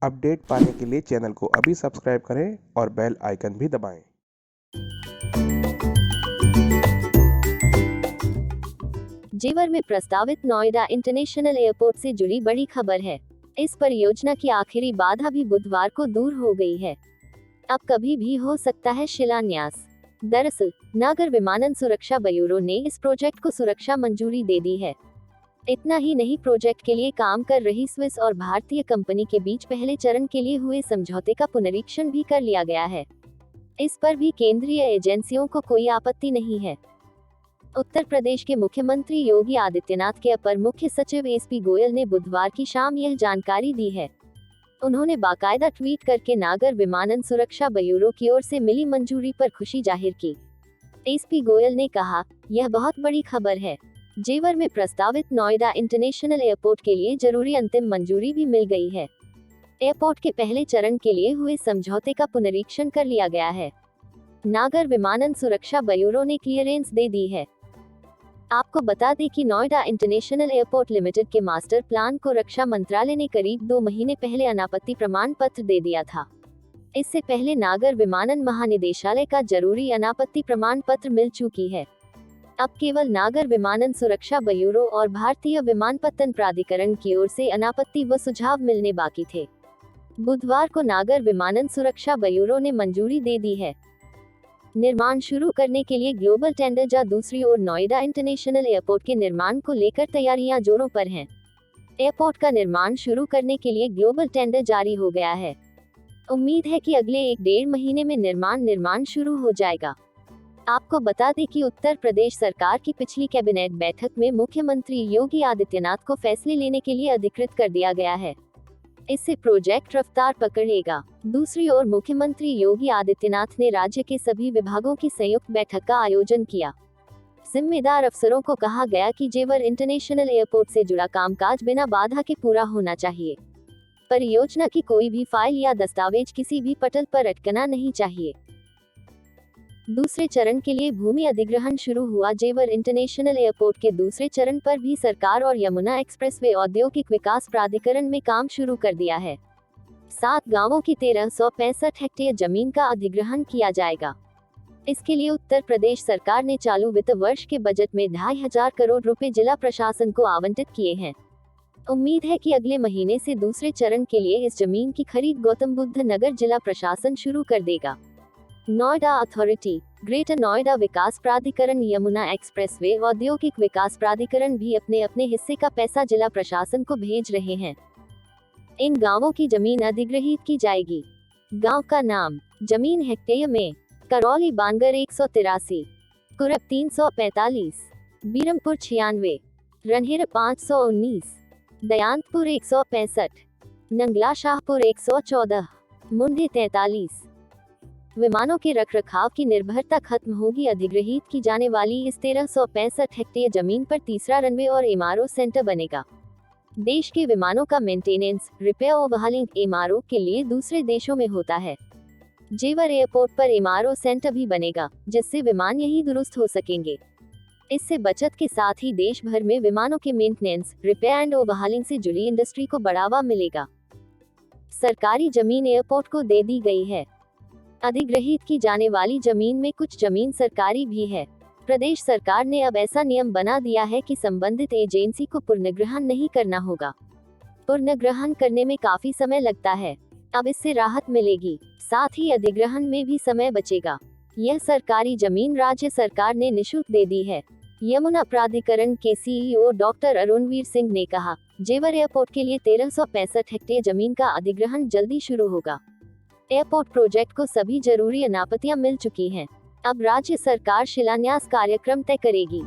Update पाने के लिए चैनल को अभी सब्सक्राइब करें और बेल आइकन भी दबाएं। जेवर में प्रस्तावित नोएडा इंटरनेशनल एयरपोर्ट से जुड़ी बड़ी खबर है। इस परियोजना की आखिरी बाधा भी बुधवार को दूर हो गई है। अब कभी भी हो सकता है शिलान्यास। दरअसल नागर विमानन सुरक्षा ब्यूरो ने इस प्रोजेक्ट को सुरक्षा मंजूरी दे दी है। इतना ही नहीं, प्रोजेक्ट के लिए काम कर रही स्विस और भारतीय कंपनी के बीच पहले चरण के लिए हुए समझौते का पुनरीक्षण भी कर लिया गया है। इस पर भी केंद्रीय एजेंसियों को कोई आपत्ति नहीं है। उत्तर प्रदेश के मुख्यमंत्री योगी आदित्यनाथ के अपर मुख्य सचिव एसपी गोयल ने बुधवार की शाम यह जानकारी दी है। उन्होंने बाकायदा ट्वीट करके नागर विमानन सुरक्षा ब्यूरो की ओर से मिली मंजूरी पर खुशी जाहिर की। एसपी गोयल ने कहा, यह बहुत बड़ी खबर है। जेवर में प्रस्तावित नोएडा इंटरनेशनल एयरपोर्ट के लिए जरूरी अंतिम मंजूरी भी मिल गई है। एयरपोर्ट के पहले चरण के लिए हुए समझौते का पुनरीक्षण कर लिया गया है। नागर विमानन सुरक्षा ब्यूरो ने क्लियरेंस दे दी है। आपको बता दें कि नोएडा इंटरनेशनल एयरपोर्ट लिमिटेड के मास्टर प्लान को रक्षा मंत्रालय ने करीब 2 महीने पहले अनापत्ति प्रमाण पत्र दे दिया था। इससे पहले नागर विमानन महानिदेशालय का जरूरी अनापत्ति प्रमाण पत्र मिल चुकी है। अब केवल नागर विमानन सुरक्षा ब्यूरो और भारतीय विमानपत्तन प्राधिकरण की ओर से अनापत्ति व सुझाव मिलने बाकी थे। बुधवार को नागर विमानन सुरक्षा ब्यूरो ने मंजूरी दे दी है। निर्माण शुरू करने के लिए ग्लोबल टेंडर जा दूसरी ओर नोएडा इंटरनेशनल एयरपोर्ट के निर्माण को लेकर तैयारियां जोरों पर हैं। एयरपोर्ट का निर्माण शुरू करने के लिए ग्लोबल टेंडर जारी हो गया है। उम्मीद है कि अगले 1-1.5 महीने में निर्माण शुरू हो जाएगा। आपको बता दें कि उत्तर प्रदेश सरकार की पिछली कैबिनेट बैठक में मुख्यमंत्री योगी आदित्यनाथ को फैसले लेने के लिए अधिकृत कर दिया गया है। इससे प्रोजेक्ट रफ्तार पकड़ेगा। दूसरी ओर मुख्यमंत्री योगी आदित्यनाथ ने राज्य के सभी विभागों की संयुक्त बैठक का आयोजन किया। जिम्मेदार अफसरों को कहा गया कि जेवर इंटरनेशनल एयरपोर्ट से जुड़ा कामकाज बिना बाधा के पूरा होना चाहिए। परियोजना की कोई भी फाइल या दस्तावेज किसी भी पटल पर अटकना नहीं चाहिए। दूसरे चरण के लिए भूमि अधिग्रहण शुरू हुआ। जेवर इंटरनेशनल एयरपोर्ट के दूसरे चरण पर भी सरकार और यमुना एक्सप्रेसवे औद्योगिक विकास प्राधिकरण में काम शुरू कर दिया है। 7 गांवों की 1365 हेक्टेयर जमीन का अधिग्रहण किया जाएगा। इसके लिए उत्तर प्रदेश सरकार ने चालू वित्त वर्ष के बजट में 2,500 करोड़ रुपए जिला प्रशासन को आवंटित किए हैं। उम्मीद है कि अगले महीने से दूसरे चरण के लिए इस जमीन की खरीद गौतम बुद्ध नगर जिला प्रशासन शुरू कर देगा। नोएडा अथॉरिटी, ग्रेटर नोएडा विकास प्राधिकरण, यमुना एक्सप्रेसवे औद्योगिक विकास प्राधिकरण भी अपने अपने हिस्से का पैसा जिला प्रशासन को भेज रहे हैं। इन गांवों की जमीन अधिग्रहित की जाएगी। गांव का नाम, जमीन हेक्टेयर में, करौली बानगर 183, कुरब 345, बीरमपुर 96, रनहेर 519, दयांतपुर 165, नंगला शाहपुर 114, मुंडे 43। विमानों के रखरखाव की निर्भरता खत्म होगी। अधिग्रहित की जाने वाली इस 1365 हेक्टेयर जमीन पर तीसरा रनवे और एमआरओ सेंटर बनेगा। देश के विमानों का मेंटेनेंस, रिपेयर और बहालिंग एमआरओ के लिए दूसरे देशों में होता है। जेवर एयरपोर्ट पर एमआरओ सेंटर भी बनेगा, जिससे विमान यहीं दुरुस्त हो सकेंगे। इससे बचत के साथ ही देश भर में विमानों के मेंटेनेंस, रिपेयर एंड ओवरहालिंग से जुड़ी इंडस्ट्री को बढ़ावा मिलेगा। सरकारी जमीन एयरपोर्ट को दे दी गई है। अधिग्रहित की जाने वाली जमीन में कुछ जमीन सरकारी भी है। प्रदेश सरकार ने अब ऐसा नियम बना दिया है कि संबंधित एजेंसी को पुनर्ग्रहण नहीं करना होगा। पुनर्ग्रहण करने में काफी समय लगता है, अब इससे राहत मिलेगी। साथ ही अधिग्रहण में भी समय बचेगा। यह सरकारी जमीन राज्य सरकार ने निःशुल्क दे दी है। यमुना प्राधिकरण के सीईओ डॉक्टर अरुणवीर सिंह ने कहा, जेवर एयरपोर्ट के लिए 1365 हेक्टेयर जमीन का अधिग्रहण जल्दी शुरू होगा। एयरपोर्ट प्रोजेक्ट को सभी जरूरी अनापत्तियां मिल चुकी हैं। अब राज्य सरकार शिलान्यास कार्यक्रम तय करेगी।